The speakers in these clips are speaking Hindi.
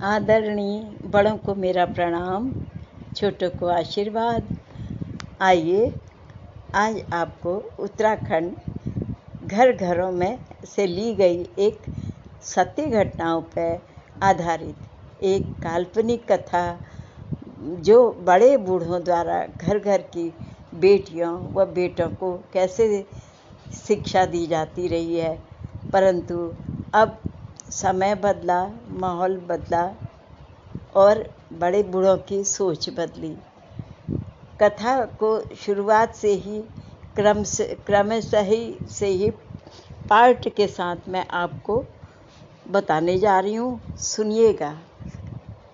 आदरणीय बड़ों को मेरा प्रणाम, छोटों को आशीर्वाद। आइए आज आपको उत्तराखंड घर घरों में से ली गई एक सत्य घटनाओं पर आधारित एक काल्पनिक कथा, जो बड़े बूढ़ों द्वारा घर घर की बेटियों व बेटों को कैसे शिक्षा दी जाती रही है। परंतु अब समय बदला, माहौल बदला और बड़े बूढ़ों की सोच बदली। कथा को शुरुआत से ही क्रमशः ही पार्ट के साथ मैं आपको बताने जा रही हूँ। सुनिएगा,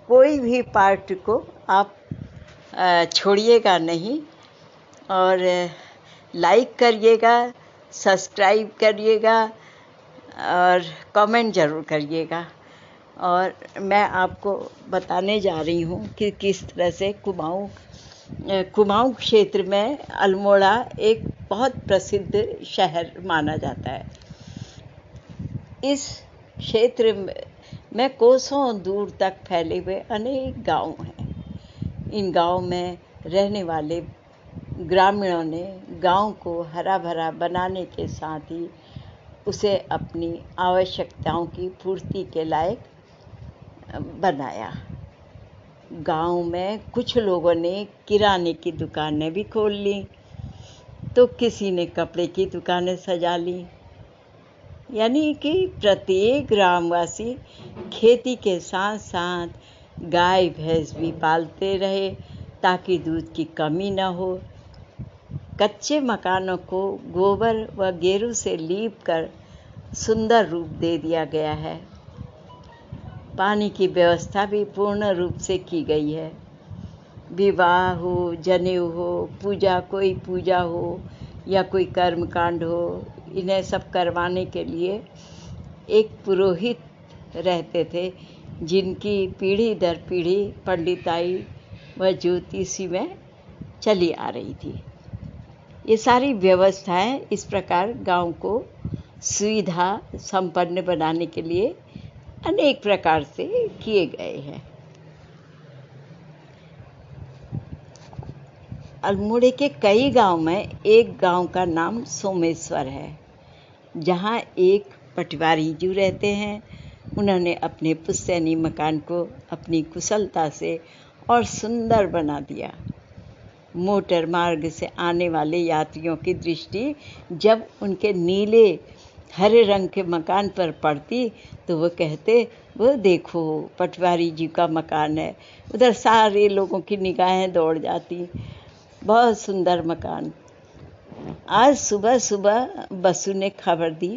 कोई भी पार्ट को आप छोड़िएगा नहीं, और लाइक करिएगा, सब्सक्राइब करिएगा और कमेंट ज़रूर करिएगा। और मैं आपको बताने जा रही हूँ कि किस तरह से कुमाऊँ क्षेत्र में अल्मोड़ा एक बहुत प्रसिद्ध शहर माना जाता है। इस क्षेत्र में कोसों दूर तक फैले हुए अनेक गांव हैं। इन गांव में रहने वाले ग्रामीणों ने गांव को हरा भरा बनाने के साथ ही उसे अपनी आवश्यकताओं की पूर्ति के लायक बनाया। गांव में कुछ लोगों ने किराने की दुकानें भी खोल ली, तो किसी ने कपड़े की दुकानें सजा ली। यानी कि प्रत्येक ग्रामवासी खेती के साथ साथ गाय भैंस भी पालते रहे, ताकि दूध की कमी न हो। कच्चे मकानों को गोबर व गेरू से लीप कर सुंदर रूप दे दिया गया है। पानी की व्यवस्था भी पूर्ण रूप से की गई है। विवाह हो, जनेऊ हो, कोई पूजा हो या कोई कर्मकांड हो, इन्हें सब करवाने के लिए एक पुरोहित रहते थे, जिनकी पीढ़ी दर पीढ़ी पंडिताई व ज्योतिषी में चली आ रही थी। ये सारी व्यवस्थाएं इस प्रकार गांव को सुविधा संपन्न बनाने के लिए अनेक प्रकार से किए गए हैं। अल्मोड़े के कई गांव में एक गांव का नाम सोमेश्वर है, जहां एक पटवारी जी रहते हैं। उन्होंने अपने पुश्तैनी मकान को अपनी कुशलता से और सुंदर बना दिया। मोटर मार्ग से आने वाले यात्रियों की दृष्टि जब उनके नीले हरे रंग के मकान पर पड़ती, तो वो कहते, वो देखो पटवारी जी का मकान है। उधर सारे लोगों की निगाहें दौड़ जाती, बहुत सुंदर मकान। आज सुबह सुबह बसु ने खबर दी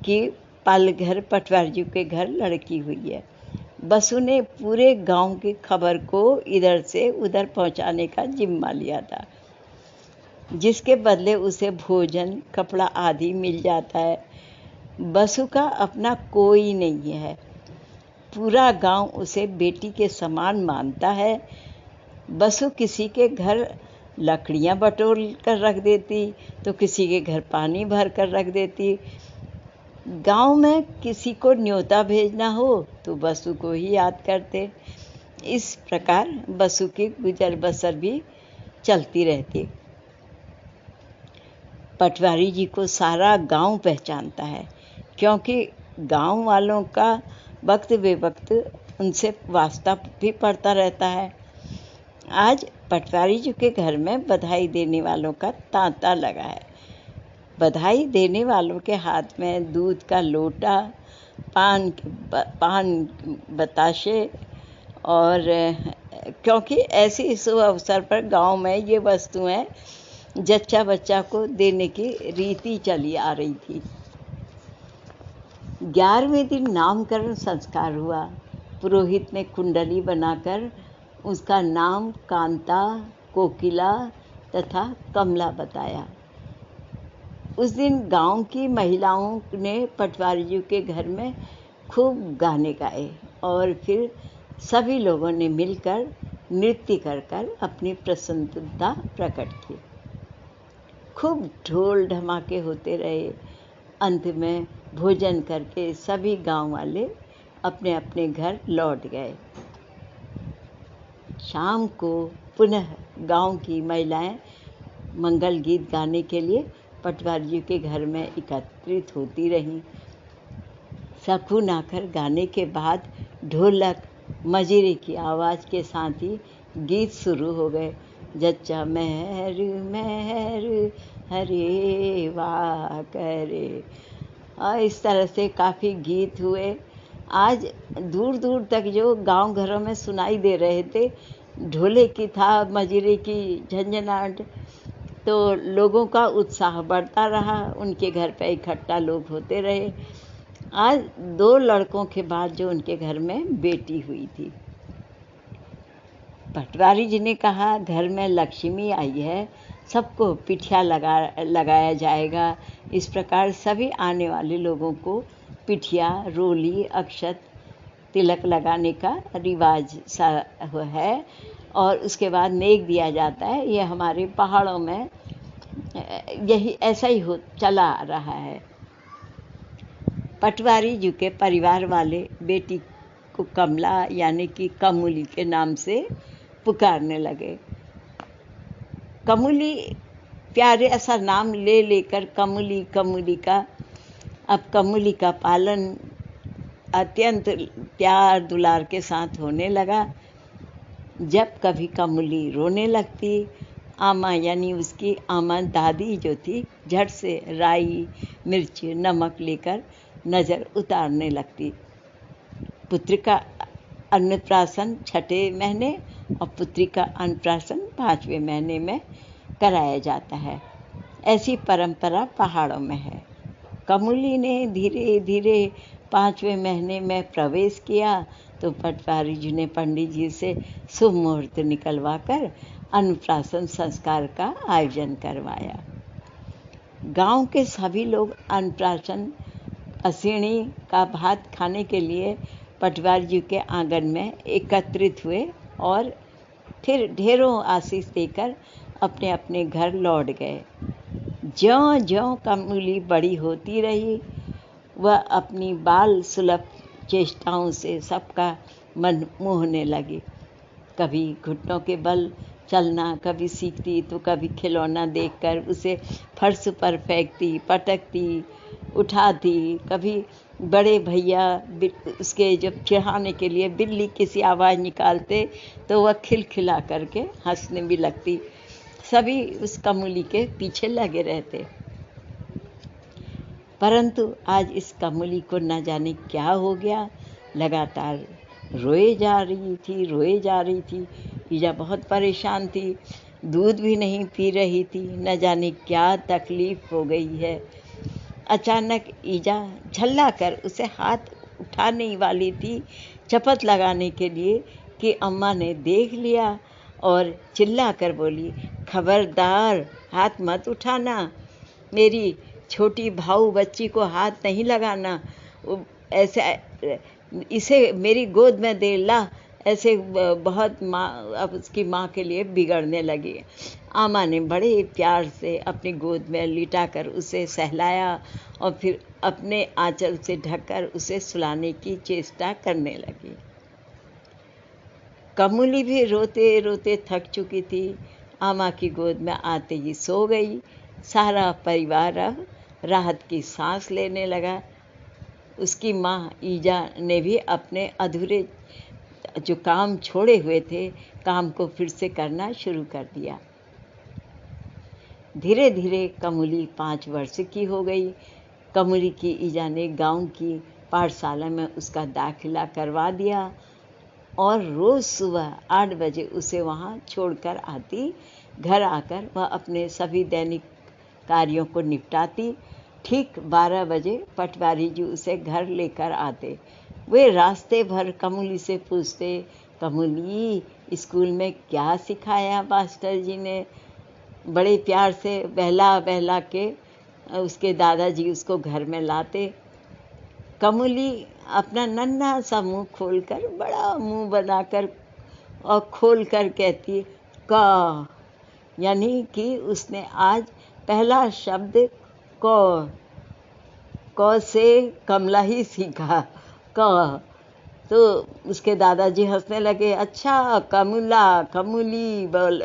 कि पालघर पटवारी जी के घर लड़की हुई है। बसु ने पूरे गांव की खबर को इधर से उधर पहुंचाने का जिम्मा लिया था, जिसके बदले उसे भोजन, कपड़ा आदि मिल जाता है। बसु का अपना कोई नहीं है। पूरा गांव उसे बेटी के समान मानता है। बसु किसी के घर लकड़ियां बटोर कर रख देती, तो किसी के घर पानी भर कर रख देती। गांव में किसी को न्योता भेजना हो तो बसु को ही याद करते। इस प्रकार बसु की गुजर बसर भी चलती रहती। पटवारी जी को सारा गांव पहचानता है, क्योंकि गांव वालों का वक्त बेवक्त उनसे वास्ता भी पड़ता रहता है। आज पटवारी जी के घर में बधाई देने वालों का तांता लगा है। बधाई देने वालों के हाथ में दूध का लोटा, पान बताशे, और क्योंकि ऐसे शुभ अवसर पर गांव में ये वस्तुएं जच्चा बच्चा को देने की रीति चली आ रही थी। 11वें दिन नामकरण संस्कार हुआ। पुरोहित ने कुंडली बनाकर उसका नाम कांता, कोकिला तथा कमला बताया। उस दिन गांव की महिलाओं ने पटवारी जी के घर में खूब गाने गाए, और फिर सभी लोगों ने मिलकर नृत्य कर अपनी प्रसन्नता प्रकट की। खूब ढोल ढमाके होते रहे। अंत में भोजन करके सभी गांव वाले अपने अपने घर लौट गए। शाम को पुनः गांव की महिलाएं मंगल गीत गाने के लिए पटवारी जी के घर में एकत्रित होती रहीं। शकुन आकर गाने के बाद ढोलक मजीरे की आवाज़ के साथ ही गीत शुरू हो गए। जच्चा मेहर मेहर हरे वाह करे, और इस तरह से काफ़ी गीत हुए। आज दूर दूर तक जो गांव घरों में सुनाई दे रहे थे, ढोले की था, मजीरे की झंझनाहट, तो लोगों का उत्साह बढ़ता रहा। उनके घर पे इकट्ठा लोग होते रहे। आज 2 लड़कों के बाद जो उनके घर में बेटी हुई थी। पटवारी जी ने कहा, घर में लक्ष्मी आई है, सबको पिठिया लगाया जाएगा। इस प्रकार सभी आने वाले लोगों को पिठिया, रोली, अक्षत, तिलक लगाने का रिवाज सा है, और उसके बाद नेक दिया जाता है। ये हमारे पहाड़ों में यही ऐसा ही चला आ रहा है। पटवारी जी के परिवार वाले बेटी को कमला यानी कि कमूली के नाम से पुकारने लगे। कमूली प्यारे ऐसा नाम ले लेकर कमूली कमूली का, अब कमूली का पालन अत्यंत प्यार दुलार के साथ होने लगा। जब कभी कमूली रोने लगती, आमा यानी उसकी आमा दादी जो थी, झट से राई, मिर्च, नमक लेकर नज़र उतारने लगती। पुत्र का अन्नप्राशन 6ठे महीने और पुत्री का अन्नप्राशन 5वें महीने में कराया जाता है। ऐसी परंपरा पहाड़ों में है। कमूली ने धीरे धीरे 5वें महीने में प्रवेश किया तो पटवारी जी ने पंडित जी से शुभ मुहूर्त निकलवा कर अन्नप्राशन संस्कार का आयोजन करवाया। गांव के सभी लोग अन्नप्राशन असीणी का भात खाने के लिए पटवारी जी के आंगन में एकत्रित हुए और फिर ढेरों आशीष देकर अपने अपने घर लौट गए। ज्यों-ज्यों कमूली बड़ी होती रही, वह अपनी बाल सुलभ चेष्टाओं से सबका मन मोहने लगी। कभी घुटनों के बल चलना, कभी सीखती तो कभी खिलौना देखकर उसे फर्श पर फेंकती, पटकती, उठाती। कभी बड़े भैया उसके जब चिढ़ाने के लिए बिल्ली किसी आवाज़ निकालते तो वह खिलखिला करके हंसने भी लगती। सभी उस कमूली के पीछे लगे रहते। परंतु आज इस कमूली को न जाने क्या हो गया, लगातार रोए जा रही थी। ईजा बहुत परेशान थी, दूध भी नहीं पी रही थी, न जाने क्या तकलीफ हो गई है। अचानक ईजा झल्ला कर उसे हाथ उठाने वाली थी चपत लगाने के लिए कि अम्मा ने देख लिया और चिल्ला कर बोली, खबरदार, हाथ मत उठाना, मेरी छोटी भाऊ बच्ची को हाथ नहीं लगाना, ऐसे इसे मेरी गोद में दे ला। ऐसे बहुत माँ अब उसकी माँ के लिए बिगड़ने लगी। आमा ने बड़े प्यार से अपनी गोद में लिटाकर उसे सहलाया और फिर अपने आंचल से ढककर उसे सुलाने की चेष्टा करने लगी। कमूली भी रोते रोते थक चुकी थी। आमा की गोद में आते ही सो गई। सारा परिवार अब राहत की सांस लेने लगा। उसकी माँ ईजा ने भी अपने अधूरे जो काम छोड़े हुए थे, काम को फिर से करना शुरू कर दिया। धीरे धीरे कमूली 5 वर्ष की हो गई। कमूली की ईजा ने गांव की पाठशाला में उसका दाखिला करवा दिया और रोज़ सुबह 8 बजे उसे वहां छोड़कर आती। घर आकर वह अपने सभी दैनिक कार्यों को निपटाती। ठीक 12 बजे पटवारी जी उसे घर लेकर आते। वे रास्ते भर कमूली से पूछते, कमूली, स्कूल में क्या सिखाया मास्टर जी ने? बड़े प्यार से बहला बहला के उसके दादाजी उसको घर में लाते। कमूली अपना नन्हा सा मुंह खोलकर, बड़ा मुंह बनाकर और खोलकर कहती क, यानी कि उसने आज पहला शब्द क से कमला ही सीखा। क तो उसके दादाजी हंसने लगे, अच्छा कमला कमली बोल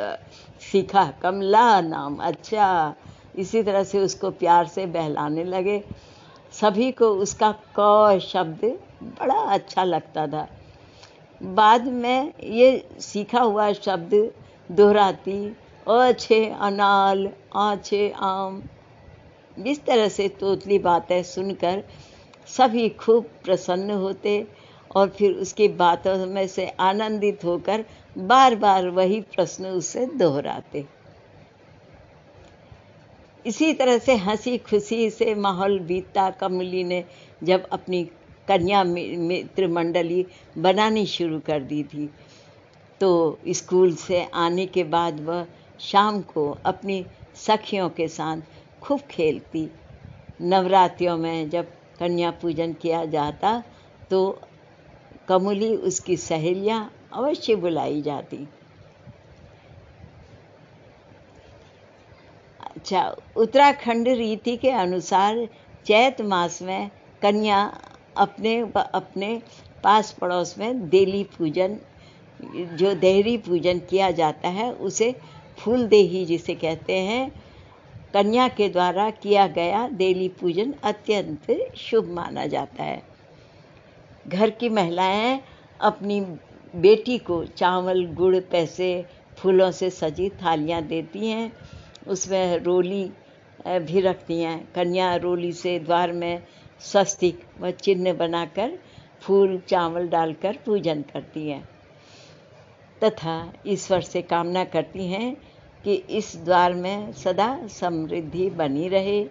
सीखा, कमला नाम, अच्छा। इसी तरह से उसको प्यार से बहलाने लगे। सभी को उसका क शब्द बड़ा अच्छा लगता था। बाद में ये सीखा हुआ शब्द दोहराती, अच्छे अनाल, आछे आम। इस तरह से तोतली बातें सुनकर सभी खूब प्रसन्न होते और फिर उसकी बातों में से आनंदित होकर बार बार वही प्रश्न उससे दोहराते। इसी तरह से हंसी खुशी से माहौल बीतता। कमली ने जब अपनी कन्या मित्र मंडली बनानी शुरू कर दी थी, तो स्कूल से आने के बाद वह शाम को अपनी सखियों के साथ खूब खेलती। नवरात्रियों में जब कन्या पूजन किया जाता तो कमली उसकी सहेलियां अवश्य बुलाई जाती। अच्छा, उत्तराखंड रीति के अनुसार चैत मास में कन्या अपने पास पड़ोस में देली पूजन, जो देहरी पूजन किया जाता है उसे फूलदेही जिसे कहते हैं, कन्या के द्वारा किया गया देली पूजन अत्यंत शुभ माना जाता है। घर की महिलाएं अपनी बेटी को चावल, गुड़, पैसे, फूलों से सजी थालियां देती हैं। उसमें रोली भी रखती हैं। कन्या रोली से द्वार में स्वस्तिक व चिन्ह बनाकर फूल चावल डालकर पूजन करती हैं तथा ईश्वर से कामना करती हैं कि इस द्वार में सदा समृद्धि बनी रहे।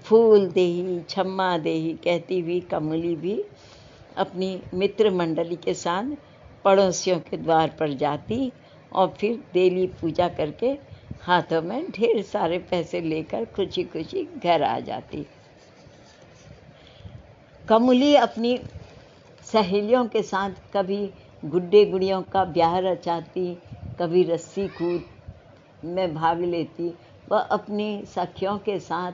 फूल देही छम्मा देही कहती हुई कमली भी अपनी मित्र मंडली के साथ पड़ोसियों के द्वार पर जाती और फिर देली पूजा करके हाथों में ढेर सारे पैसे लेकर खुशी खुशी घर आ जाती। कमली अपनी सहेलियों के साथ कभी गुड्डे गुड़ियों का ब्याह रचाती, कभी रस्सी कूद में भाग लेती। वह अपनी सखियों के साथ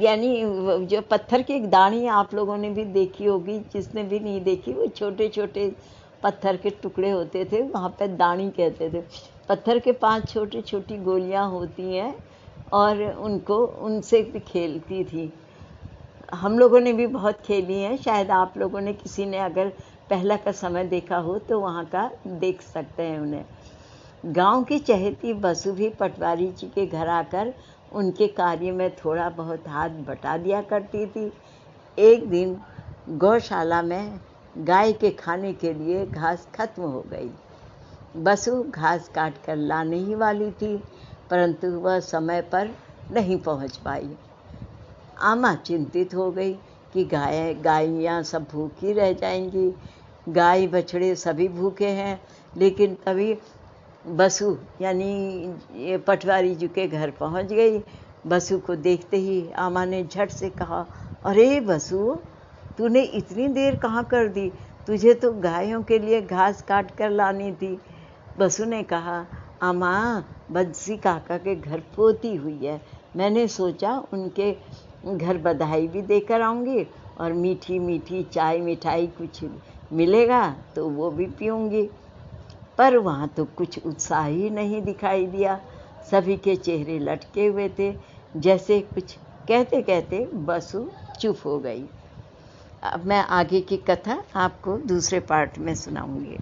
यानी जो पत्थर की दानी आप लोगों ने भी देखी होगी, जिसने भी नहीं देखी वो छोटे छोटे पत्थर के टुकड़े होते थे, वहाँ पे दानी कहते थे। पत्थर के 5 छोटी छोटी गोलियाँ होती हैं और उनसे भी खेलती थी। हम लोगों ने भी बहुत खेली हैं। शायद आप लोगों ने किसी ने अगर पहला का समय देखा हो तो वहाँ का देख सकते हैं उन्हें। गांव की चहेती बसु भी पटवारी जी के घर आकर उनके कार्य में थोड़ा बहुत हाथ बटा दिया करती थी। एक दिन गौशाला में गाय के खाने के लिए घास खत्म हो गई। बसु घास काट कर लाने ही वाली थी, परंतु वह समय पर नहीं पहुंच पाई। आमा चिंतित हो गई कि गायियाँ सब भूखी रह जाएंगी। गाय बछड़े सभी भूखे हैं। लेकिन तभी बसु यानी पटवारी जी के घर पहुंच गई। बसु को देखते ही आमा ने झट से कहा, अरे बसु, तूने इतनी देर कहाँ कर दी? तुझे तो गायों के लिए घास काट कर लानी थी। बसु ने कहा, आमा, बंसी काका के घर पोती हुई है, मैंने सोचा उनके घर बधाई भी देकर आऊँगी और मीठी मीठी चाय मिठाई कुछ मिलेगा तो वो भी पीऊँगी। पर वहाँ तो कुछ उत्साह ही नहीं दिखाई दिया। सभी के चेहरे लटके हुए थे। जैसे कुछ कहते कहते बसु चुप हो गई। अब मैं आगे की कथा आपको दूसरे पार्ट में सुनाऊंगी।